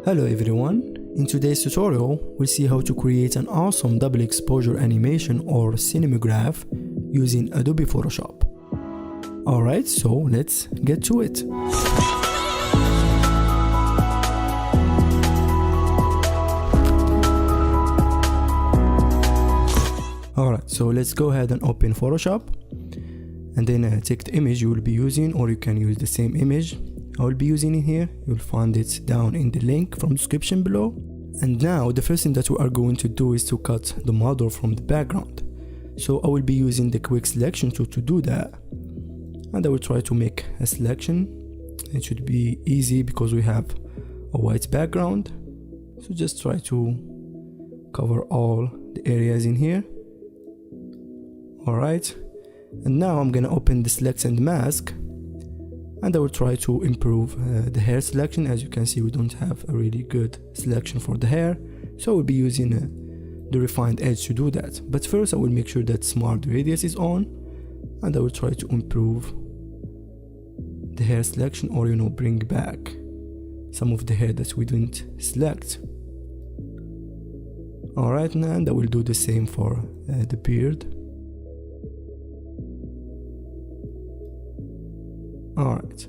Hello everyone, in today's tutorial we'll see how to create an awesome double exposure animation or cinematograph using Adobe Photoshop. Alright, so let's get to it. Alright, so let's go ahead and open Photoshop and then take the image you will be using, or you can use the same image I will be using in here. You'll find it down in the link from the description below. And now the first thing that we are going to do is to cut the model from the background. So I will be using the quick selection tool to do that, and I will try to make a selection. It should be easy because we have a white background, so just try to cover all the areas in here. Alright, and now I'm gonna open the select and mask, and I will try to improve the hair selection. As you can see, we don't have a really good selection for the hair, so I will be using the refined edge to do that. But first I will make sure that smart radius is on, and I will try to improve the hair selection, or bring back some of the hair that we didn't select. Alright, and I will do the same for the beard. Alright,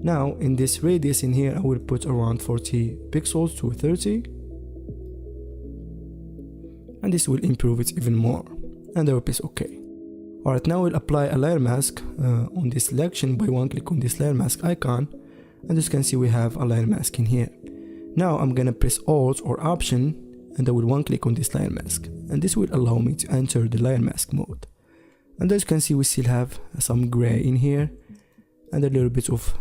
now in this radius in here I will put around 40 pixels to 30, and this will improve it even more, and I will press OK. Alright, now we'll apply a layer mask on this selection by one click on this layer mask icon, and as you can see we have a layer mask in here. Now I'm gonna press Alt or Option, and I will one click on this layer mask, and this will allow me to enter the layer mask mode. And as you can see we still have some gray in here and a little bit of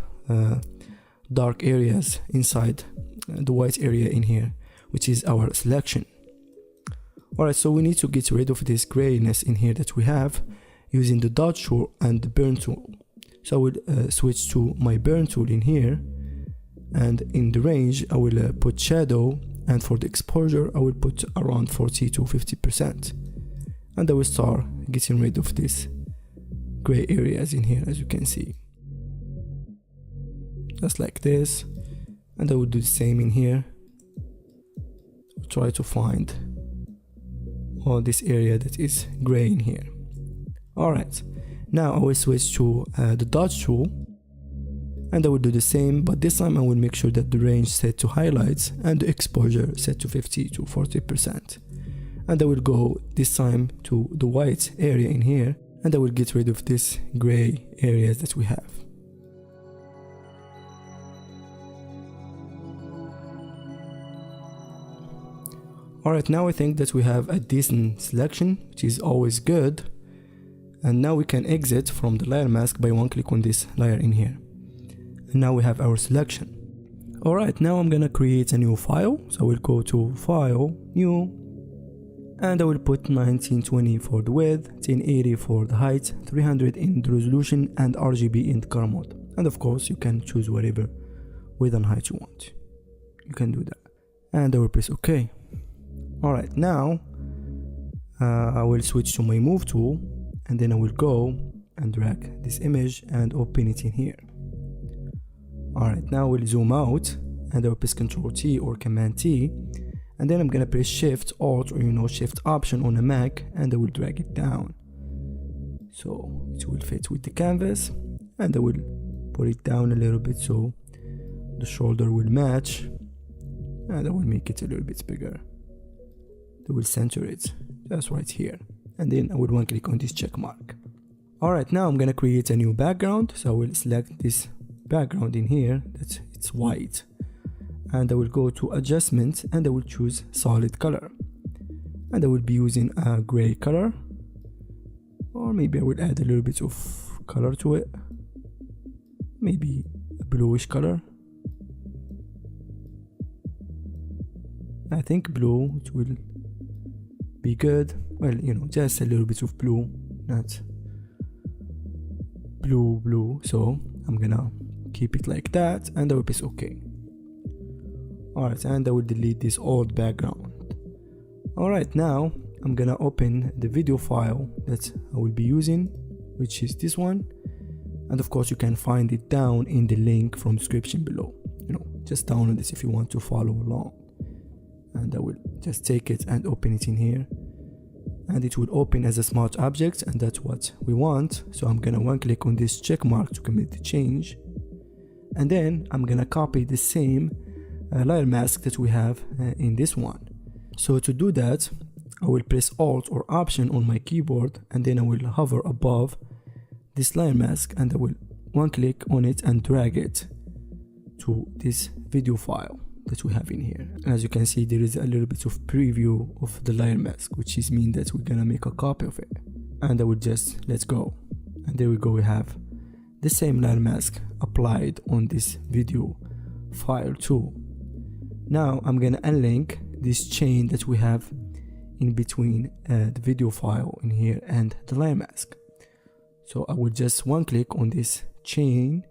dark areas inside the white area in here, which is our selection. Alright, so we need to get rid of this grayness in here that we have using the dodge tool and the burn tool. So I will switch to my burn tool in here, and in the range I will put shadow, and for the exposure I will put around 40 to 50%, and I will start getting rid of this gray areas in here, as you can see, just like this. And I will do the same in here. I'll try to find all this area that is gray in here. Alright, now I will switch to the dodge tool, and I will do the same, but this time I will make sure that the range set to highlights and the exposure set to 50 to 40%. And I will go this time to the white area in here, and I will get rid of this gray areas that we have. Alright, now I think that we have a decent selection, which is always good. And now we can exit from the layer mask by one click on this layer in here. And now we have our selection. Alright, now I'm gonna create a new file. So I will go to File, New, and I will put 1920 for the width, 1080 for the height, 300 in the resolution, and RGB in the color mode. And of course you can choose whatever width and height you want. You can do that. And I will press OK. Alright, now I will switch to my move tool, and then I will go and drag this image and open it in here. Alright, now we'll zoom out, and I will press Ctrl T or Command T, and then I'm gonna press Shift Alt or Shift Option on a Mac, and I will drag it down so it will fit with the canvas, and I will put it down a little bit so the shoulder will match, and I will make it a little bit bigger. I will center it just right here, and then I will one click on this check mark. Alright, now I'm gonna create a new background, so I will select this background in here that it's white, and I will go to adjustment, and I will choose solid color, and I will be using a gray color, or maybe I will add a little bit of color to it, maybe a bluish color. I think blue, it will be good. Well, just a little bit of blue, not blue, so I'm gonna keep it like that, and I will press OK. Alright, and I will delete this old background. Alright, now I'm gonna open the video file that I will be using, which is this one, and of course you can find it down in the link from description below. just download this if you want to follow along. And I will just take it and open it in here, and it will open as a smart object, and that's what we want. So I'm gonna one click on this check mark to commit the change, and then I'm gonna copy the same layer mask that we have in this one. So to do that, I will press Alt or Option on my keyboard, and then I will hover above this layer mask, and I will one click on it and drag it to this video file that we have in here. And as you can see, there is a little bit of preview of the layer mask, which is mean that we're gonna make a copy of it. And I will just let's go, and there we go, we have the same layer mask applied on this video file too. Now I'm gonna unlink this chain that we have in between the video file in here and the layer mask. So I will just one click on this chain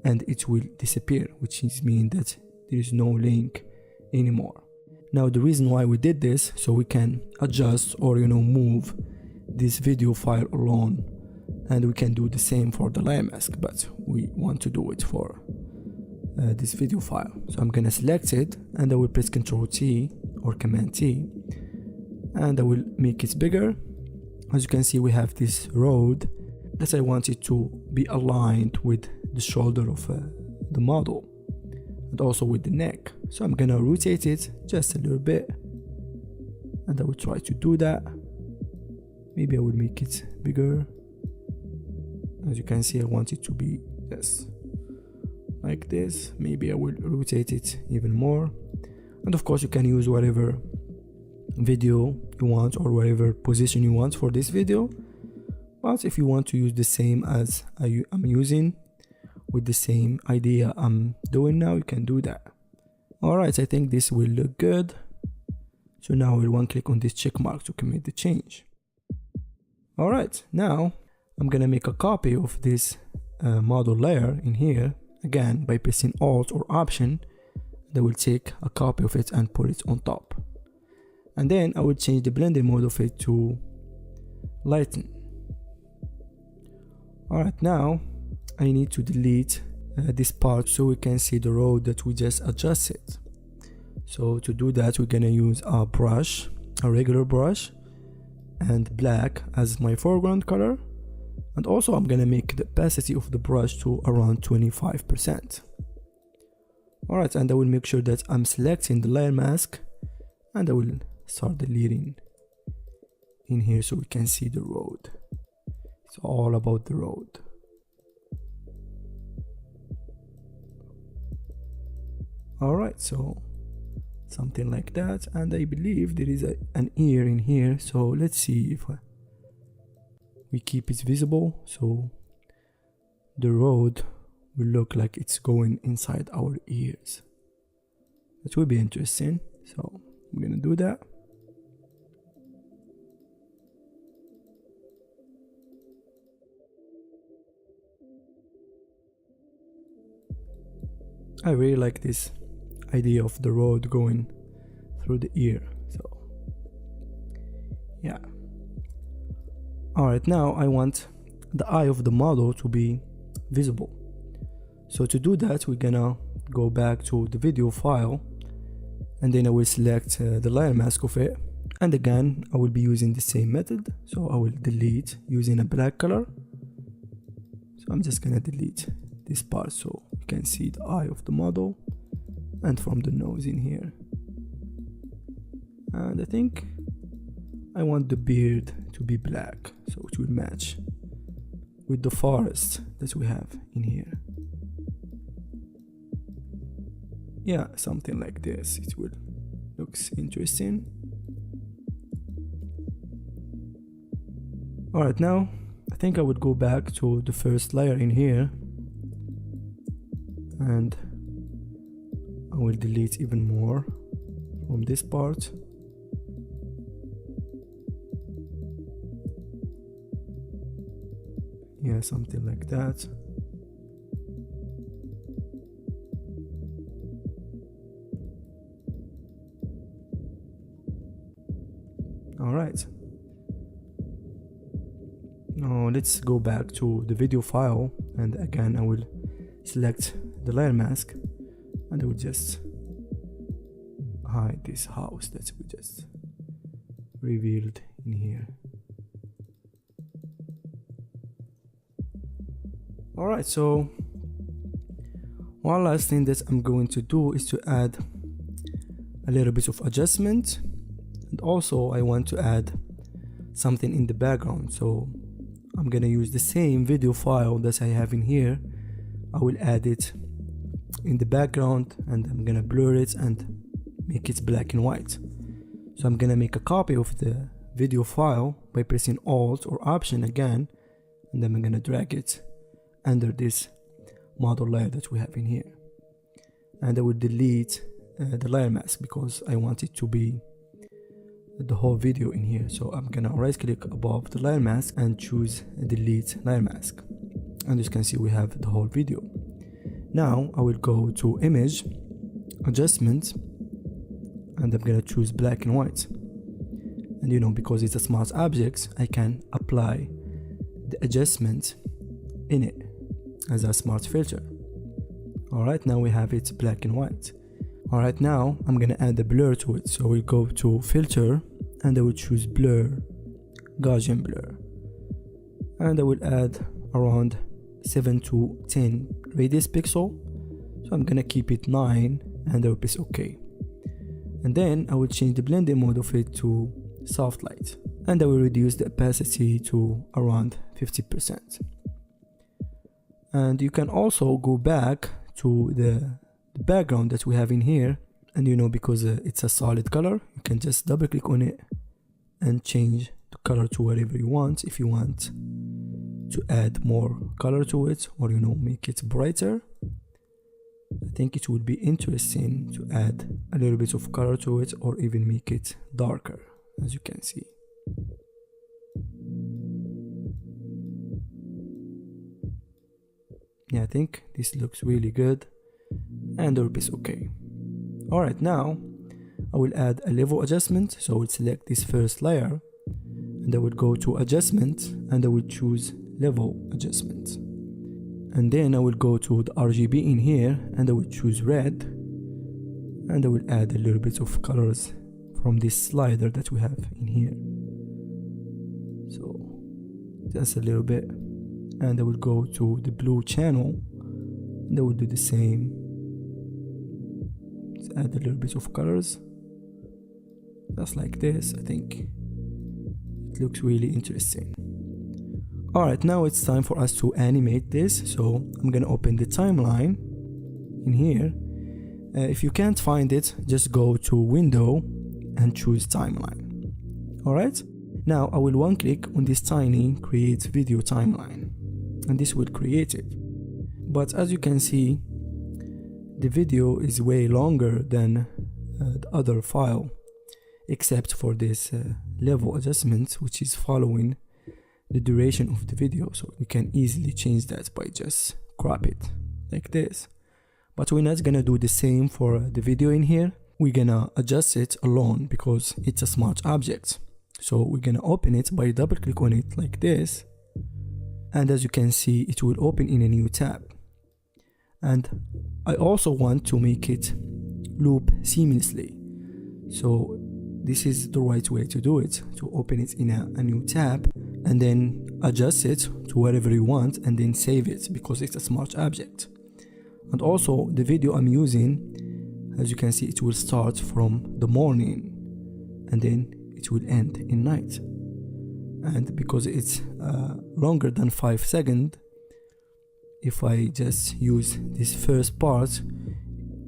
and it will disappear, which is mean that there is no link anymore. Now the reason why we did this, so we can adjust or move this video file alone, and we can do the same for the layer mask, but we want to do it for this video file. So I'm gonna select it, and I will press Ctrl T or Command T, and I will make it bigger. As you can see, we have this road that I want it to be aligned with the shoulder of the model, and also with the neck. So I'm gonna rotate it just a little bit, and I will try to do that. Maybe I will make it bigger. As you can see, I want it to be just like this. Maybe I will rotate it even more, and of course you can use whatever video you want or whatever position you want for this video. But if you want to use the same as I'm using, with the same idea I'm doing now, you can do that. Alright, I think this will look good. So now we'll one click on this check mark to commit the change. Alright, now I'm gonna make a copy of this model layer in here, again by pressing Alt or Option. I will take a copy of it and put it on top, and then I will change the blending mode of it to lighten. Alright, now I need to delete this part so we can see the road that we just adjusted. So to do that, we're gonna use a brush, a regular brush, and black as my foreground color, and also I'm gonna make the opacity of the brush to around 25%. Alright, and I will make sure that I'm selecting the layer mask, and I will start deleting in here so we can see the road. It's all about the road. Alright, so something like that, and I believe there is an ear in here, so let's see if we keep it visible, so the road will look like it's going inside our ears. That will be interesting, so I'm gonna do that. I really like this idea of the road going through the ear, so yeah. Alright, now I want the eye of the model to be visible. So to do that, we're gonna go back to the video file, and then I will select the layer mask of it, and again I will be using the same method. So I will delete using a black color. So I'm just gonna delete this part so you can see the eye of the model, and from the nose in here. And I think I want the beard to be black, so it will match with the forest that we have in here. Yeah, something like this. It will looks interesting. Alright, now I think I would go back to the first layer in here, and I will delete even more from this part. Yeah, something like that. Alright. Now let's go back to the video file, and again I will select the layer mask, and I will just hide this house that we just revealed in here. Alright, so one last thing that I'm going to do is to add a little bit of adjustment, and also I want to add something in the background. So I'm gonna use the same video file that I have in here. I will add it in the background and I'm gonna blur it and make it black and white. So I'm gonna make a copy of the video file by pressing Alt or Option again, and then I'm gonna drag it under this model layer that we have in here, and I will delete the layer mask because I want it to be the whole video in here. So I'm gonna right click above the layer mask and choose delete layer mask, and as you can see we have the whole video. Now I will go to image adjustment and I'm gonna choose black and white, and you know, because it's a smart object, I can apply the adjustment in it as a smart filter. Alright, now we have it black and white. Alright, now I'm gonna add the blur to it. So we'll go to filter and I will choose blur, Gaussian blur, and I will add around 7 to 10 radius pixel. So I'm gonna keep it 9 and I will press OK. And then I will change the blending mode of it to soft light, and I will reduce the opacity to around 50%. And you can also go back to the background that we have in here, and you know, because it's a solid color, you can just double click on it and change the color to whatever you want. If you want to add more color to it, or you know, make it brighter, I think it would be interesting to add a little bit of color to it, or even make it darker, as you can see. Yeah, I think this looks really good, and I will press OK. Alright, now I will add a level adjustment. So I will select this first layer and I will go to adjustment and I will choose level adjustment, and then I will go to the RGB in here and I will choose red, and I will add a little bit of colors from this slider that we have in here. So just a little bit, and I will go to the blue channel and I will do the same. Let's add a little bit of colors just like this. I think it looks really interesting. Alright, now it's time for us to animate this. So I'm gonna open the timeline in here. If you can't find it, just go to window and choose timeline. Alright, now I will one click on this tiny create video timeline, and this will create it. But as you can see, the video is way longer than the other file, except for this level adjustment, which is following the duration of the video. So we can easily change that by just crop it like this. But we're not gonna do the same for the video in here. We're gonna adjust it alone because it's a smart object. So we're gonna open it by double click on it like this, and as you can see, it will open in a new tab. And I also want to make it loop seamlessly. So this is the right way to do it, to open it in a new tab and then adjust it to whatever you want and then save it, because it's a smart object. And also the video I'm using, as you can see, it will start from the morning and then it will end in night. And because it's longer than 5 seconds, if I just use this first part,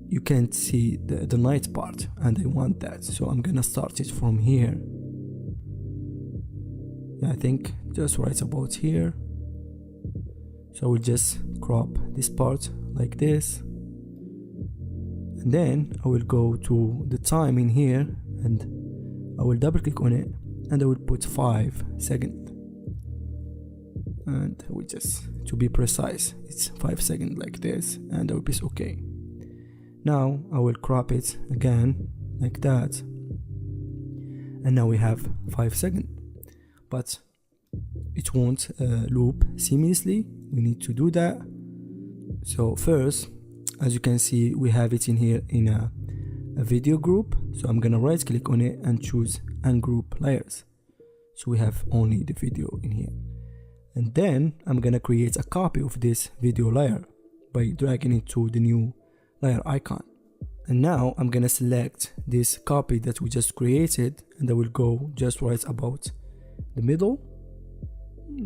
you can't see the night part, and I want that. So I'm gonna start it from here. Yeah, I think just right about here. So I will just crop this part like this, and then I will go to the time in here and I will double click on it and I will put 5 seconds, and we just, to be precise, it's 5 seconds like this, and I will press OK. Now I will crop it again like that, and now we have 5 seconds, but it won't loop seamlessly. We need to do that. So first as you can see, we have it in here in a video group. So I'm gonna right click on it and choose ungroup layers. So we have only the video in here. And then I'm gonna create a copy of this video layer by dragging it to the new layer icon. And now I'm gonna select this copy that we just created, and I will go just right about the middle,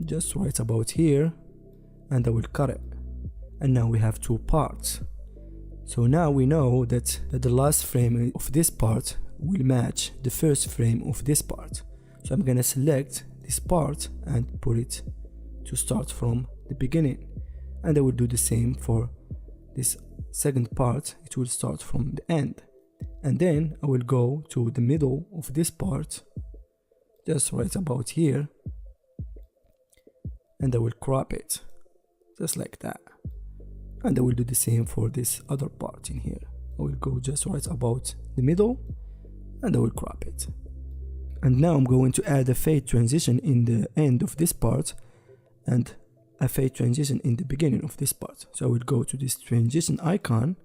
just right about here, and I will cut it. And now we have two parts. So now we know that the last frame of this part will match the first frame of this part. So I'm gonna select this part and put it to start from the beginning, and I will do the same for this second part. It will start from the end, and then I will go to the middle of this part, just right about here, and I will crop it just like that. And I will do the same for this other part in here. I will go just right about the middle, and I will crop it. And now I'm going to add a fade transition in the end of this part and a fade transition in the beginning of this part. So I will go to this transition icon,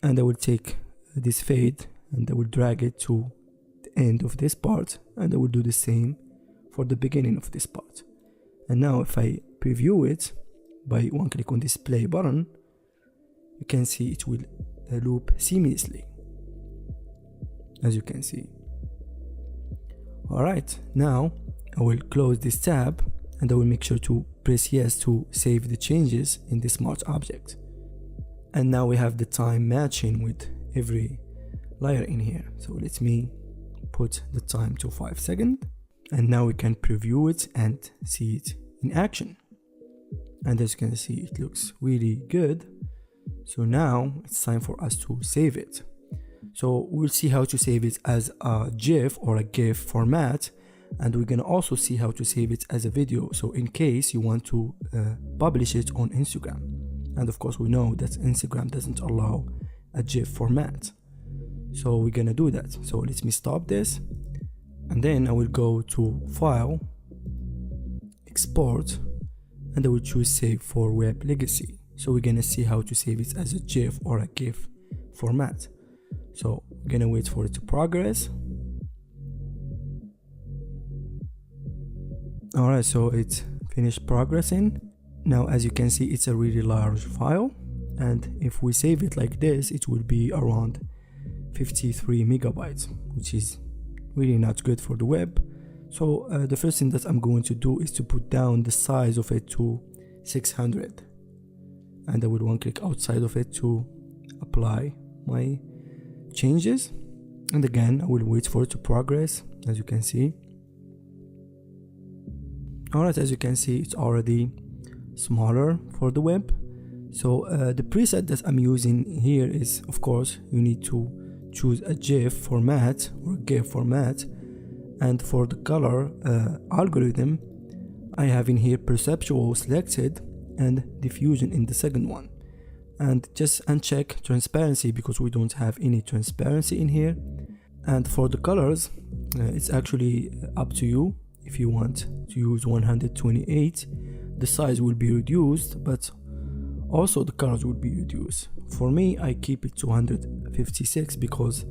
and I will take this fade and I will drag it to the end of this part, and I will do the same for the beginning of this part. And now if I preview it by one click on this play button, you can see it will loop seamlessly, as you can see. Alright, now I will close this tab, and I will make sure to press yes to save the changes in the smart object. And now we have the time matching with every layer in here. So let me put the time to 5 seconds, and now we can preview it and see it in action. And as you can see, it looks really good. So now it's time for us to save it. So we'll see how to save it as a GIF or a GIF format, and we're gonna also see how to save it as a video, so in case you want to publish it on Instagram. And of course we know that Instagram doesn't allow a GIF format, so we're gonna do that. So let me stop this, and then I will go to File, Export, and I will choose Save for Web Legacy. So we're gonna see how to save it as a GIF or a GIF format. So we're gonna wait for it to progress. Alright, so it's finished progressing. Now as you can see, it's a really large file, and if we save it like this, it will be around 53 megabytes, which is really not good for the web. So the first thing that I'm going to do is to put down the size of it to 600, and I will one click outside of it to apply my changes. And again, I will wait for it to progress, as you can see. Alright, as you can see, it's already smaller for the web. So the preset that I'm using here is, of course, you need to choose a GIF format or GIF format, and for the color algorithm, I have in here perceptual selected and diffusion in the second one. And just uncheck transparency because we don't have any transparency in here. And for the colors, it's actually up to you. If you want to use 128, the size will be reduced, but also the colors will be reduced. For me, I keep it to 156 because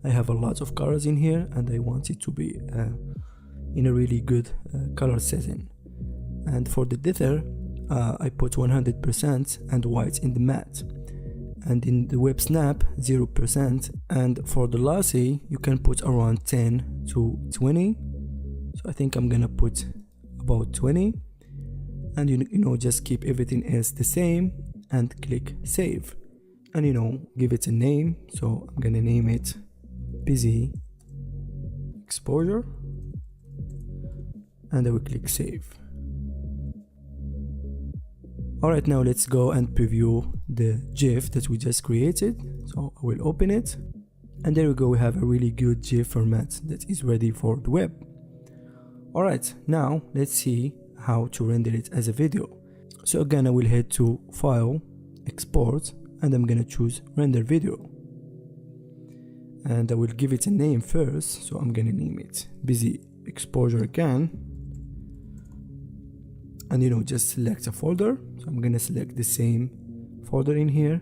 I have a lot of colors in here and I want it to be in a really good color setting. And for the dither, I put 100% and white in the matte, and in the web snap 0%, and for the lossy you can put around 10 to 20. So I think I'm gonna put about 20, and you know just keep everything else the same and click save, and give it a name. So I'm gonna name it busy exposure, and I will click save. Alright, now let's go and preview the GIF that we just created. So I will open it, and there we go, we have a really good GIF format that is ready for the web. Alright, now let's see how to render it as a video. So again, I will head to File, Export, and I'm gonna choose Render Video. And I will give it a name first, so I'm gonna name it Busy Exposure again. And just select a folder. So I'm gonna select the same folder in here,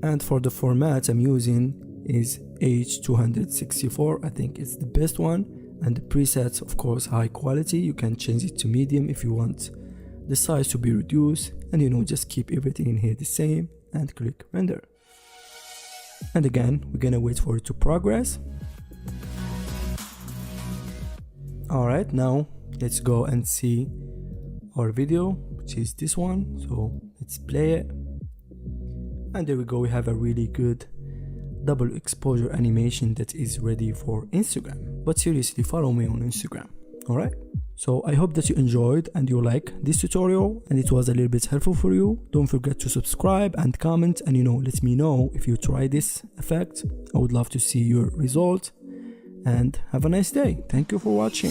And for the format I'm using is H264. I think it's the best one. And the presets, of course, high quality. You can change it to medium if you want the size to be reduced, and just keep everything in here the same and click render. And again, we're gonna wait for it to progress. Alright, now let's go and see our video, which is this one. So let's play it. And there we go, we have a really good double exposure animation that is ready for Instagram. But seriously, follow me on Instagram. Alright, so I hope that you enjoyed and you like this tutorial and it was a little bit helpful for you. Don't forget to subscribe and comment, and let me know if you try this effect. I would love to see your result, and have a nice day. Thank you for watching.